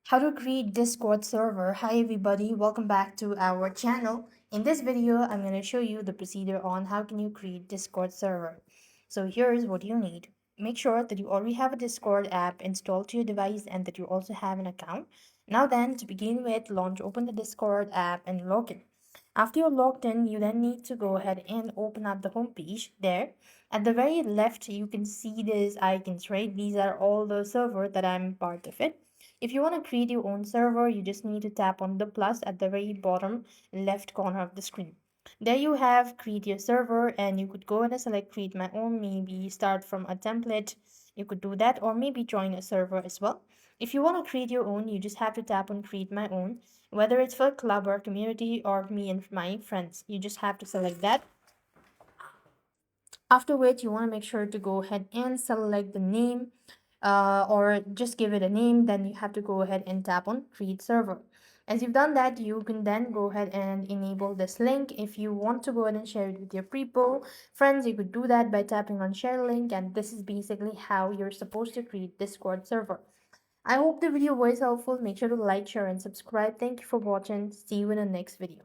How to create Discord server. Hi everybody, welcome back to our channel. In this video, I'm going to show you the procedure on how can you create Discord server. So here's what you need. Make sure that you already have a Discord app installed to your device and that you also have an account. Now then, to begin with, open the Discord app and log in. After you're logged in, you then need to go ahead and open up the home page. There, at the very left, you can see these icons, right? These are all the server that I'm part of it. If you want to create your own server, you just need to tap on the plus at the very bottom left corner of the screen. There you have create your server, and you could go ahead and select create my own, maybe start from a template. You could do that, or maybe join a server as well. If you want to create your own, you just have to tap on create my own, whether it's for club or community or me and my friends. You just have to select that. After which, you want to make sure to go ahead and select the name, or just give it a name. Then you have to go ahead and tap on create server. As you've done that, you can then go ahead and enable this link. If you want to go ahead and share it with your people, friends, you could do that by tapping on share link, and this is basically how you're supposed to create Discord server. I hope the video was helpful. Make sure to like, share, and subscribe. Thank you for watching. See you in the next video.